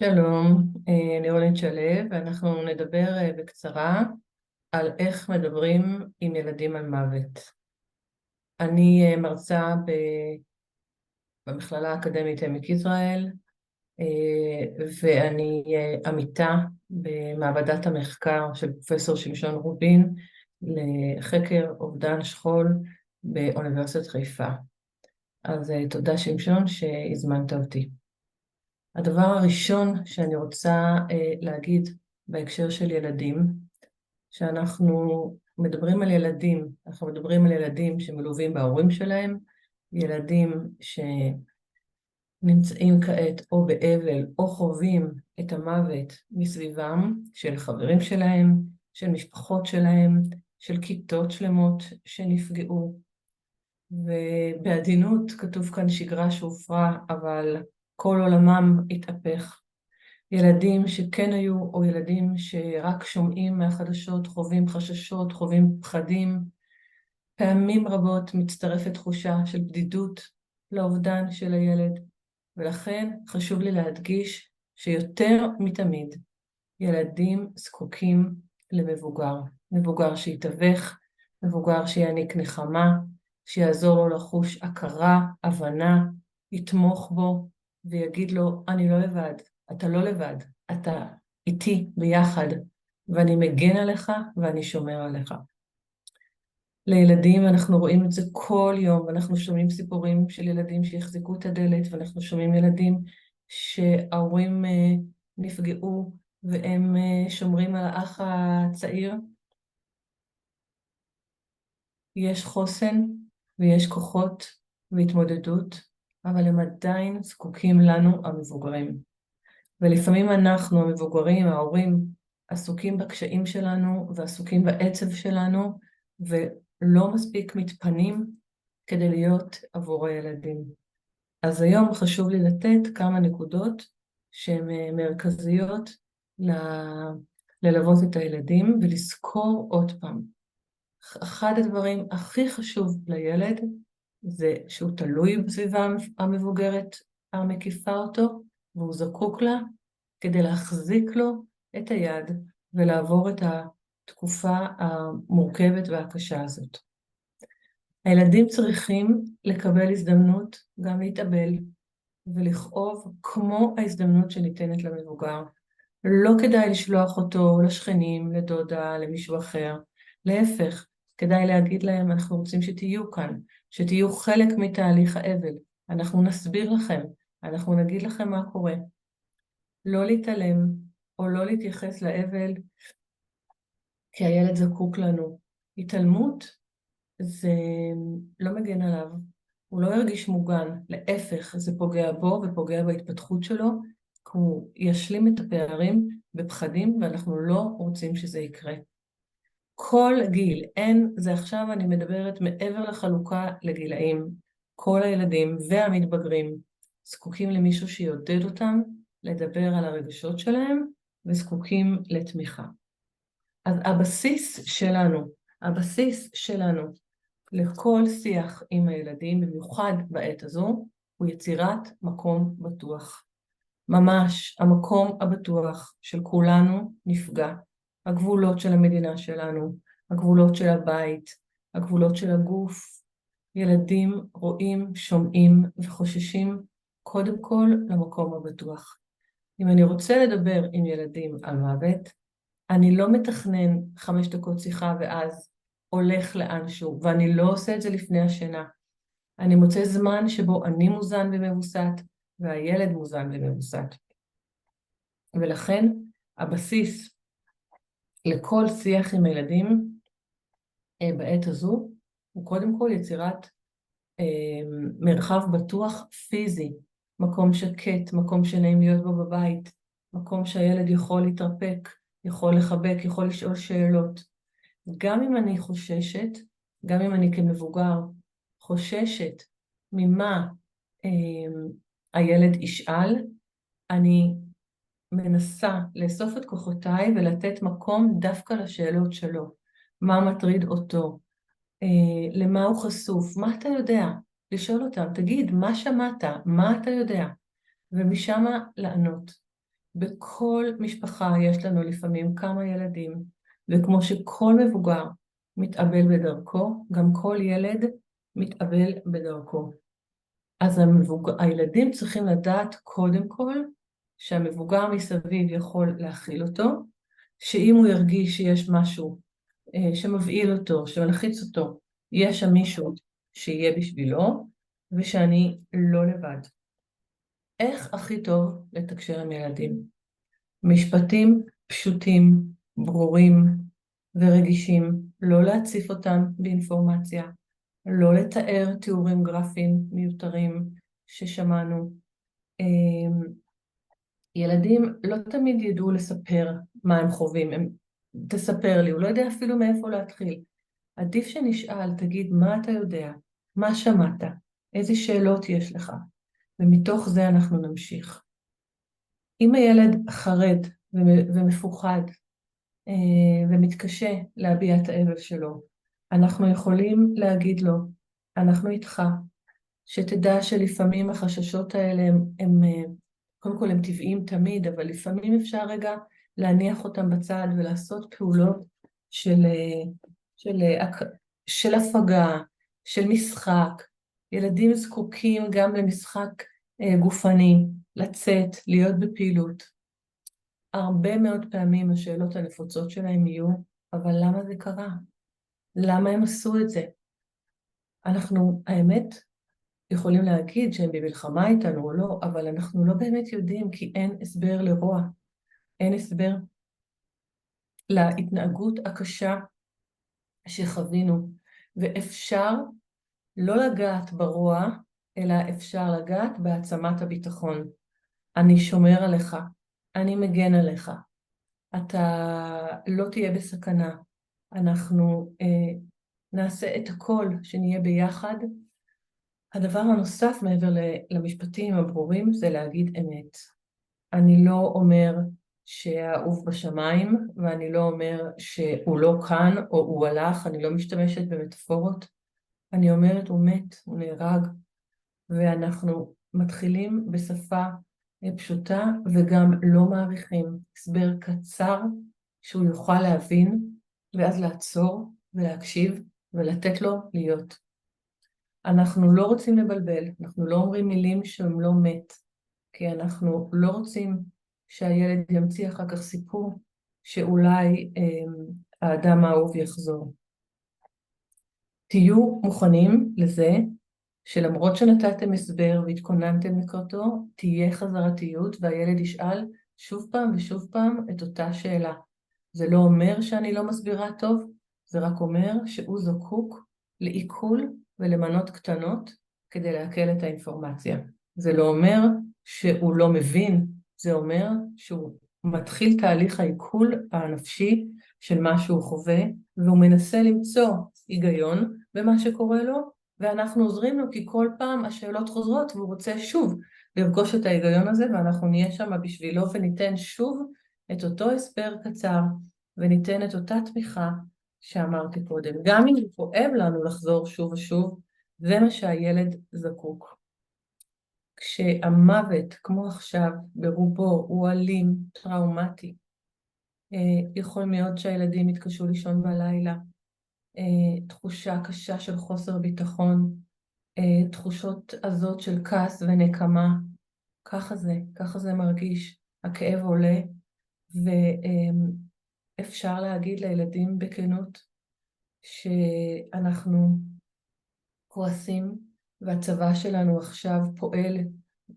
שלום, אני רונית שלו, ואנחנו נדבר בקצרה על איך מדברים עם ילדים על מוות. אני מרצה במכללה האקדמית עמק יזרעאל, ואני עמיתה במעבדת המחקר של פרופסור שמשון רובין לחקר אובדן שכול באוניברסיטת חיפה. אז תודה שמשון שהזמנת אותי. הדבר הראשון שאני רוצה להגיד בהקשר של ילדים, שאנחנו מדברים על ילדים, אנחנו מדברים על ילדים שמלווים בהורים שלהם, ילדים שנמצאים כעת או באבל או חווים את המוות מסביבם, של חברים שלהם, של משפחות שלהם, של כיתות שלמות שנפגעו. ובעדינות כתוב כאן שגרה שהופרה, אבל כל עולמם התהפך. ילדים שכן היו, או ילדים שרק שומעים מהחדשות, חווים חששות, חווים פחדים. פעמים רבות מצטרפת תחושה של בדידות לאובדן של הילד, ולכן חשוב לי להדגיש שיותר מתמיד ילדים זקוקים למבוגר. מבוגר שיתווך, מבוגר שיעניק נחמה, שיעזור לו לחוש הכרה, הבנה, יתמוך בו ויגיד לו, אני לא לבד, אתה לא לבד, אתה איתי ביחד, ואני מגן עליך ואני שומר עליך. לילדים אנחנו רואים את זה כל יום, ואנחנו שומעים סיפורים של ילדים שיחזיקו את הדלת, ואנחנו שומעים ילדים שההורים נפגעו והם שומרים על האח הצעיר. יש חוסן ויש כוחות והתמודדות, אבל הם עדיין זקוקים לנו המבוגרים. ולפעמים אנחנו המבוגרים, ההורים, עסוקים בקשיים שלנו ועסוקים בעצב שלנו, ולא מספיק מתפנים כדי להיות עבור הילדים. אז היום חשוב לי לתת כמה נקודות שהן מרכזיות ללוות את הילדים ולזכור עוד פעם. אחד הדברים הכי חשוב לילד זה שהוא תלוי בסביבה המבוגרת המקיפה אותו, והוא זקוק לה כדי להחזיק לו את היד ולעבור את התקופה המורכבת והקשה הזאת. הילדים צריכים לקבל הזדמנות גם להתאבל ולכאוב כמו ההזדמנות שניתנת למבוגר. לא כדאי לשלוח אותו לשכנים, לדודה, למישהו אחר. להפך, כדאי להגיד להם, אנחנו רוצים שתהיו כאן, שתהיו חלק מתהליך האבל. אנחנו נסביר לכם, אנחנו נגיד לכם מה קורה. לא להתעלם או לא להתייחס לאבל כי הילד זקוק לנו. התעלמות זה לא מגן עליו, הוא לא ירגיש מוגן, להפך זה פוגע בו ופוגע בהתפתחות שלו, כי הוא ישלים את הפערים בפחדים ואנחנו לא רוצים שזה יקרה. כל גיל, זה עכשיו אני מדברת מעבר לחלוקה לגילאים, כל הילדים והמתבגרים זקוקים למישהו שיעודד אותם לדבר על הרגשות שלהם וזקוקים לתמיכה. אז הבסיס שלנו לכל שיח עם הילדים, במיוחד בעת הזו, הוא יצירת מקום בטוח. ממש המקום הבטוח של כולנו נפגע. הגבולות של המדינה שלנו, הגבולות של הבית, הגבולות של הגוף. ילדים רואים, שומעים וחוששים קודם כל למקום הבטוח. אם אני רוצה לדבר עם ילדים על מוות, אני לא מתכנן 5 דקות שיחה ואז הולך לאנשהו, ואני לא עושה את זה לפני השינה. אני מוצא זמן שבו אני מוזן ומבוסת, והילד מוזן ומבוסת. ולכן הבסיס לכל שיח עם הילדים בעת הזו, הוא קודם כל יצירת מרחב בטוח פיזי, מקום שקט, מקום שנעים להיות בו בבית, מקום שהילד יכול להתרפק, יכול לחבק, יכול לשאול שאלות. גם אם אני חוששת, גם אם אני כמבוגר חוששת ממה הילד ישאל, אני מנסה לאסוף את כוחותיי ולתת מקום דווקא לשאלות שלו. מה מטריד אותו? למה הוא חשוף? מה אתה יודע? לשאול אותם, תגיד, מה שמעת? מה אתה יודע? ומשם לענות. בכל משפחה יש לנו לפעמים כמה ילדים, וכמו שכל מבוגר מתאבל בדרכו, גם כל ילד מתאבל בדרכו. אז הילדים צריכים לדעת קודם כל שהמבוגר מסביב יכול להכיל אותו, שאם הוא ירגיש שיש משהו שמבהיל אותו, שמלחיץ אותו, יש שם מישהו שיהיה בשבילו, ושאני לא לבד. איך הכי טוב לתקשר עם ילדים? משפטים פשוטים, ברורים ורגישים, לא להציף אותם באינפורמציה, לא לתאר תיאורים גרפיים מיותרים ששמענו. ילדים לא תמיד ידעו לספר מה הם חווים, תספר לי, הוא לא יודע אפילו מאיפה להתחיל. עדיף שנשאל, תגיד מה אתה יודע, מה שמעת, איזה שאלות יש לך, ומתוך זה אנחנו נמשיך. אם הילד חרד ומפוחד ומתקשה להביע את האבל שלו, אנחנו יכולים להגיד לו, אנחנו איתך, שתדע שלפעמים החששות האלה הם קודם כל הם טבעיים תמיד, אבל לפעמים אפשר רגע להניח אותם בצד ולעשות פעולות של, של, של הפגה, של משחק. ילדים זקוקים גם למשחק גופני, לצאת, להיות בפעילות. הרבה מאוד פעמים השאלות הנפוצות שלהם יהיו, אבל למה זה קרה? למה הם עשו את זה? אנחנו, האמת, יכולים להגיד שהם במלחמה איתנו או לא, אבל אנחנו לא באמת יודעים כי אין הסבר לרוע. אין הסבר להתנהגות הקשה שחווינו, ואפשר לא לגעת ברוע, אלא אפשר לגעת בהעצמת הביטחון. אני שומר עליך, אני מגן עליך, אתה לא תהיה בסכנה, אנחנו נעשה את הכל שנהיה ביחד. הדבר הנוסף מעבר למשפטים הברורים זה להגיד אמת. אני לא אומר שהאהוב בשמיים, ואני לא אומר שהוא לא כאן או הוא הלך, אני לא משתמשת במטאפורות. אני אומרת הוא מת, הוא נהרג, ואנחנו מתחילים בשפה פשוטה וגם לא מעריכים. הסבר קצר שהוא יוכל להבין, ואז לעצור ולהקשיב ולתת לו להיות. אנחנו לא רוצים לבלבל, אנחנו לא אומרים מילים שהם לא מת, כי אנחנו לא רוצים שהילד ימציא אחר כך סיפור שאולי האדם האהוב יחזור. תהיו מוכנים לזה שלמרות שנתתם הסבר והתכוננתם לקראתו, תהיה חזרתיות והילד ישאל שוב פעם ושוב פעם את אותה שאלה. זה לא אומר שאני לא מסבירה טוב, זה רק אומר שהוא זקוק לעיכול ולמנות קטנות כדי להקל את האינפורמציה. זה לא אומר שהוא לא מבין, זה אומר שהוא מתחיל תהליך העיכול הנפשי של מה שהוא חווה, והוא מנסה למצוא היגיון במה שקורה לו, ואנחנו עוזרים לו כי כל פעם השאלות חוזרות והוא רוצה שוב לרכוש את ההיגיון הזה, ואנחנו נהיה שם בשבילו וניתן שוב את אותו הסבר קצר, וניתן את אותה תמיכה שאמרתי קודם. גם אם כואב לנו לחזור שוב ושוב, זה מה שהילד זקוק. כשהמוות, כמו עכשיו, ברובו הוא אלים, טראומטי, יכול מאוד שהילדים יתקשו לישון בלילה, תחושה קשה של חוסר ביטחון, תחושות עזות של כעס ונקמה, ככה זה מרגיש, הכאב עולה, ואפשר להגיד לילדים בכנות שאנחנו כועסים, והצבא שלנו עכשיו פועל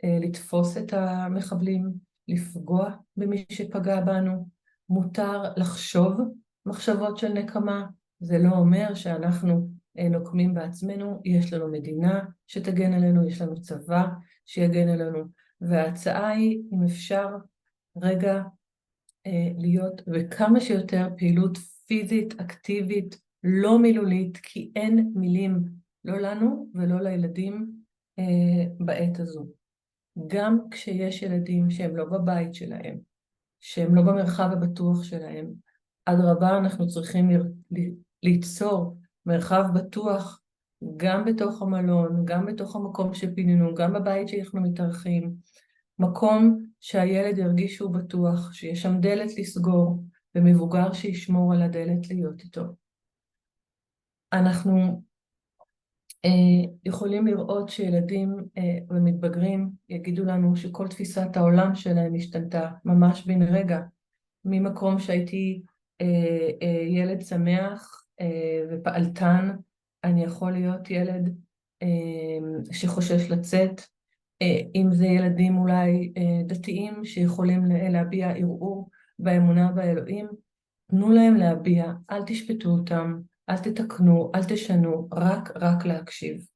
לתפוס את המחבלים, לפגוע במי שפגע בנו, מותר לחשוב מחשבות של נקמה, זה לא אומר שאנחנו נוקמים בעצמנו, יש לנו מדינה שתגן עלינו, יש לנו צבא שיגן עלינו, וההצעה היא אם אפשר רגע להיות וכמה שיותר פעילות פיזית, אקטיבית, לא מילולית, כי אין מילים, לא לנו ולא לילדים בעת הזו. גם כשיש ילדים שהם לא בבית שלהם, שהם לא במרחב הבטוח שלהם, אדרבה אנחנו צריכים ליצור מרחב בטוח גם בתוך המלון, גם בתוך המקום שפינינו, גם בבית שאנחנו מתארחים, מקום שהילד ירגיש שהוא בטוח, שיש שם דלת לסגור, ומבוגר שישמור על הדלת להיות איתו. אנחנו יכולים לראות שילדים ומתבגרים יגידו לנו שכל תפיסת העולם שלהם השתנתה ממש בן רגע, ממקום שהייתי ילד שמח ופעלתן, אני יכול להיות ילד שחושש לצאת, אם זה ילדים אולי דתיים שיכולים להביע ערעור באמונה באלוהים, תנו להם להביע, אל תשפטו אותם, אל תתקנו, אל תשנו, רק להקשיב.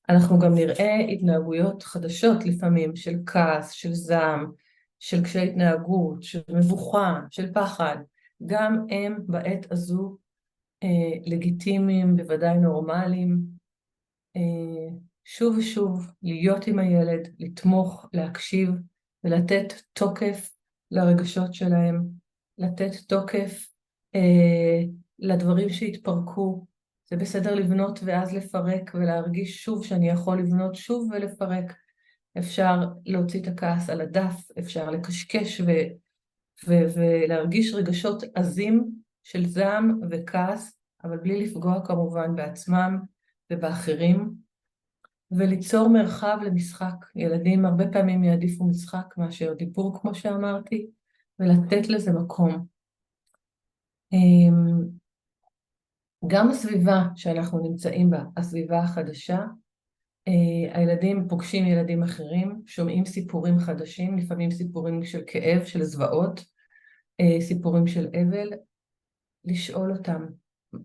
אנחנו גם נראה התנהגויות חדשות לפעמים, של כעס, של זעם, של קשיי התנהגות, של מבוכה, של פחד. גם הם בעת הזו לגיטימיים, בוודאי נורמליים. שוב ושוב להיות עם הילד, לתמוך, להקשיב ולתת תוקף לרגשות שלהם, לתת תוקף לדברים שהתפרקו. זה בסדר לבנות ואז לפרק ולהרגיש שוב שאני יכול לבנות שוב ולפרק. אפשר להוציא את הכעס על הדף, אפשר לקשקש ולהרגיש רגשות עזים של זעם וכעס, אבל בלי לפגוע כמובן בעצמם ובאחרים, וליצור מרחב למשחק. ילדים הרבה פעמים יעדיפו משחק מאשר דיבור, כמו שאמרתי, ולתת לזה מקום. גם הסביבה שאנחנו נמצאים בה, הסביבה החדשה, הילדים פוגשים ילדים אחרים, שומעים סיפורים חדשים, לפעמים סיפורים של כאב, של זוועות, סיפורים של אבל, לשאול אותם,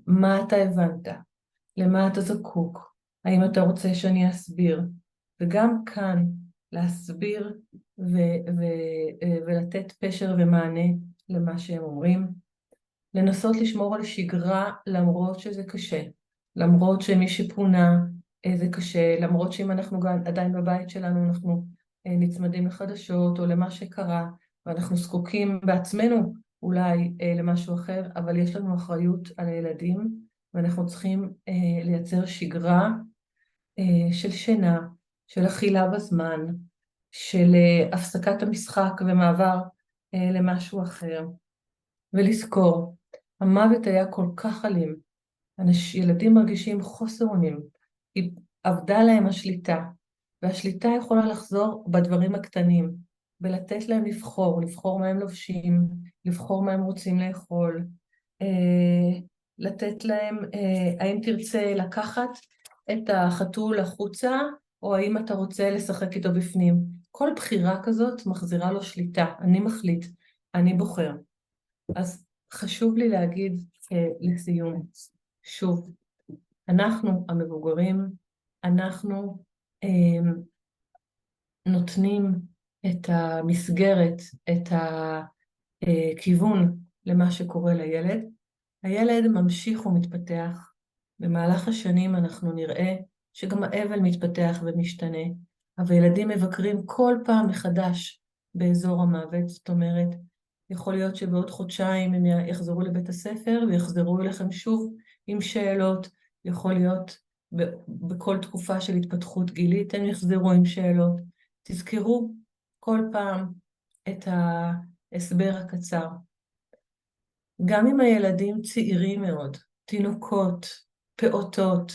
מה אתה הבנת? למה אתה זקוק? האם אתה רוצה שאני אסביר? וגם כאן להסביר ולתת פשר ומענה למה שהם אומרים. לנסות לשמור על שגרה למרות שזה קשה, למרות שמי שפונה זה קשה, למרות שאם אנחנו עדיין בבית שלנו אנחנו נצמדים לחדשות או למה שקרה, ואנחנו זקוקים בעצמנו אולי למשהו אחר, אבל יש לנו אחריות על הילדים, ואנחנו צריכים לייצר שגרה של שינה, של אכילה בזמן, של הפסקת המשחק ומעבר למשהו אחר. ולזכור, המוות היה כל כך אלים, ילדים מרגישים חוסר אונים, אבדה להם השליטה, והשליטה יכולה לחזור בדברים הקטנים, ולתת להם לבחור מה הם לובשים, לבחור מה הם רוצים לאכול, לתת להם, האם תרצה לקחת את החתול החוצה, או האם אתה רוצה לשחק איתו בפנים. כל בחירה כזאת מחזירה לו שליטה, אני מחליט, אני בוחר. אז חשוב לי להגיד לסיום, שוב, אנחנו המבוגרים, אנחנו נותנים את המסגרת, את הכיוון למה שקורה לילד. הילד ממשיך ומתפתח. במהלך השנים אנחנו נראה שגם האבל מתפתח ומשתנה, אבל ילדים מבקרים כל פעם מחדש באזור המוות. זאת אומרת, יכול להיות שבעוד חודשיים הם יחזרו לבית הספר ויחזרו אליכם שוב עם שאלות. יכול להיות בכל תקופה של התפתחות גילית הם יחזרו עם שאלות. תזכרו כל פעם את ההסבר הקצר. גם אם הילדים צעירים מאוד, תינוקות, פעוטות,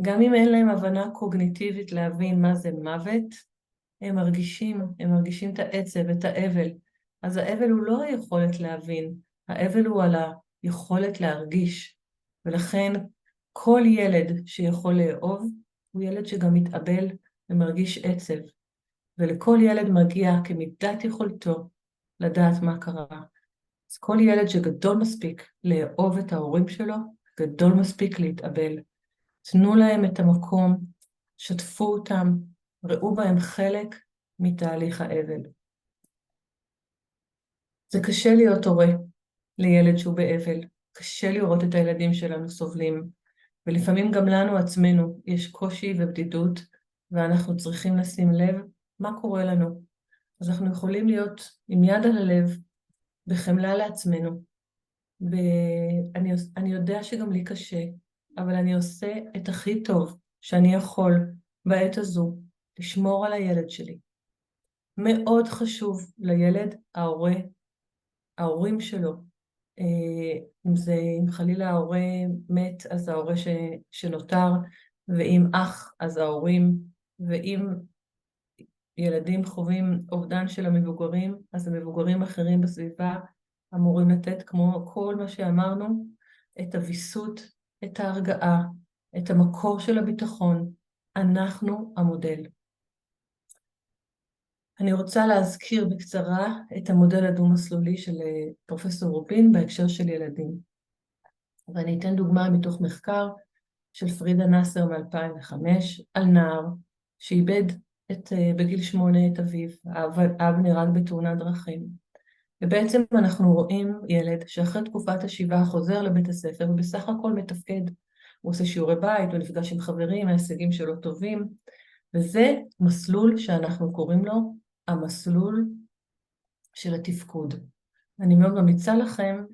גם אם אין להם הבנה קוגניטיבית להבין מה זה מוות, הם מרגישים את העצב, את האבל. אז האבל הוא לא היכולת להבין, האבל הוא על היכולת להרגיש. ולכן כל ילד שיכול לאהוב, הוא ילד שגם מתאבל ומרגיש עצב. ולכל ילד מגיע כמידת יכולתו לדעת מה קרה. אז כל ילד שגדול מספיק לאהוב את ההורים שלו, גדול מספיק להתאבל. תנו להם את המקום, שתפו אותם, ראו בהם חלק מתהליך האבל. זה קשה להיות הורה לילד שהוא באבל, קשה לראות את הילדים שלנו סובלים, ולפעמים גם לנו עצמנו יש קושי ובדידות, ואנחנו צריכים לשים לב מה קורה לנו. אז אנחנו יכולים להיות עם יד על הלב, בחמלה לעצמנו, ואני יודע שגם לי קשה, אבל אני עושה את הכי טוב שאני יכול בעת הזו לשמור על הילד שלי, מאוד חשוב לילד, ההורים שלו. אם חלילה ההורה מת, אז ההורה שנותר, ואם אח, אז ההורים, ואם ילדים חווים אובדן של המבוגרים, אז המבוגרים אחרים בסביבה אמורים לתת, כמו כל מה שאמרנו, את הוויסות, את ההרגעה, את המקור של הביטחון. אנחנו המודל. אני רוצה להזכיר בקצרה את המודל הדו-מסלולי של פרופסור רובין בהקשר של ילדים. ואני אתן דוגמה מתוך מחקר של פרידה נאסר מ-2005 על נער שאיבד בגיל 8 את אביו. האב נהרג בתאונת דרכים. ובעצם אנחנו רואים ילד שאחרי תקופת השבעה חוזר לבית הספר ובסך הכל מתפקד. הוא עושה שיעורי בית, הוא נפגש עם חברים, ההישגים שלו טובים, וזה מסלול שאנחנו קוראים לו המסלול של התפקוד. אני מאוד ממליצה לכם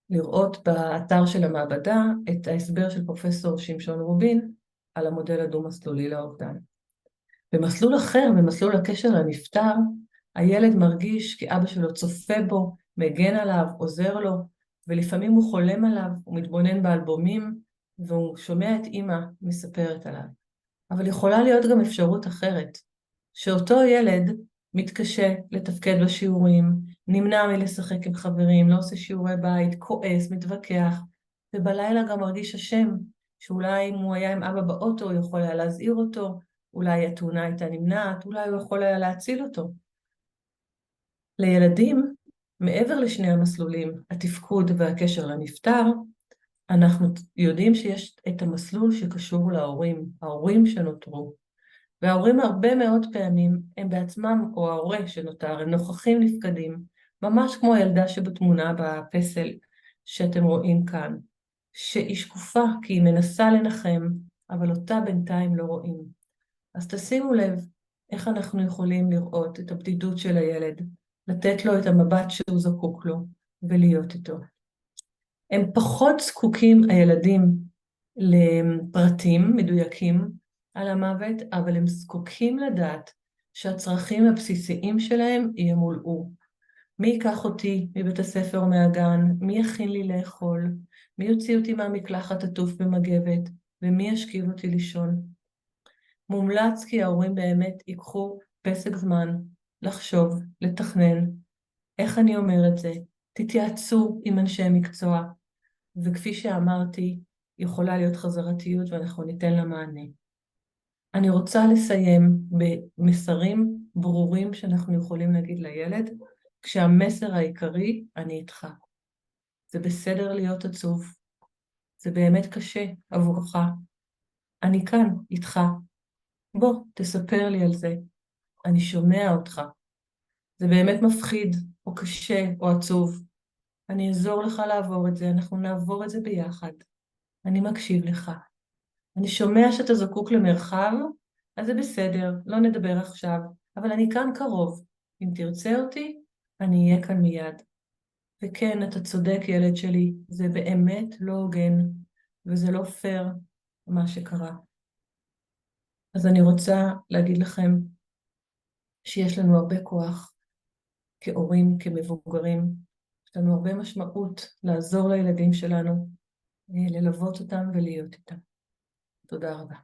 לראות באתר של המעבדה את ההסבר של פרופסור שמשון רובין על המודל הדו-מסלולי לאובדן. במסלול אחר, במסלול הקשר לנפטר, הילד מרגיש כי אבא שלו צופה בו, מגן עליו, עוזר לו, ולפעמים הוא חולם עליו, הוא מתבונן באלבומים, והוא שומע את אמא מספרת עליו. אבל יכולה להיות גם אפשרות אחרת, שאותו ילד מתקשה לתפקד בשיעורים, נמנע מלשחק עם חברים, לא עושה שיעורי בית, כועס, מתווכח, ובלילה גם מרגיש אשם, שאולי אם הוא היה עם אבא באוטו, הוא יכול היה להזהיר אותו, אולי התאונה הייתה נמנעת, אולי הוא יכול היה להציל אותו. לילדים, מעבר לשני המסלולים, התפקוד והקשר לנפטר, אנחנו יודעים שיש את המסלול שקשור להורים, ההורים שנותרו. וההורים הרבה מאוד פעמים הם בעצמם, או ההורה שנותר, הם נוכחים נפקדים, ממש כמו הילדה שבתמונה בפסל שאתם רואים כאן, שהיא שקופה כי היא מנסה לנחם, אבל אותה בינתיים לא רואים. אז תשימו לב איך אנחנו יכולים לראות את הבדידות של הילד, לתת לו את המבט שהוא זקוק לו ולהיות איתו. הם פחות זקוקים, הילדים, לפרטים מדויקים על המוות, אבל הם זקוקים לדעת שהצרכים הבסיסיים שלהם ימולאו. מי ייקח אותי מבית הספר או מהגן? מי יכין לי לאכול? מי יוציא אותי מהמקלחת עטוף במגבת? ומי ישכיב אותי לישון? מומלץ כי ההורים באמת ייקחו פסק זמן לחשוב, לתכנן. איך אני אומר את זה? תתייעצו עם אנשי מקצוע, וכפי שאמרתי, יכולה להיות חזרתיות ואנחנו ניתן לה מענה. אני רוצה לסיים במסרים ברורים שאנחנו יכולים להגיד לילד, כשהמסר העיקרי, אני איתך. זה בסדר להיות עצוב, זה באמת קשה עבורך. אני כאן, איתך. בוא, תספר לי על זה. אני שומע אותך. זה באמת מפחיד, או קשה, או עצוב. אני אעזור לך לעבור את זה, אנחנו נעבור את זה ביחד. אני מקשיב לך. אני שומע שאתה זקוק למרחב, אז זה בסדר, לא נדבר עכשיו, אבל אני כאן קרוב. אם תרצה אותי, אני אהיה כאן מיד. וכן, אתה צודק, ילד שלי, זה באמת לא הוגן, וזה לא פייר מה שקרה. אז אני רוצה להגיד לכם שיש לנו הרבה כוח כהורים, כמבוגרים, יש לנו הרבה משמעות לעזור לילדים שלנו, ללוות אותם ולהיות איתם. תודה רבה.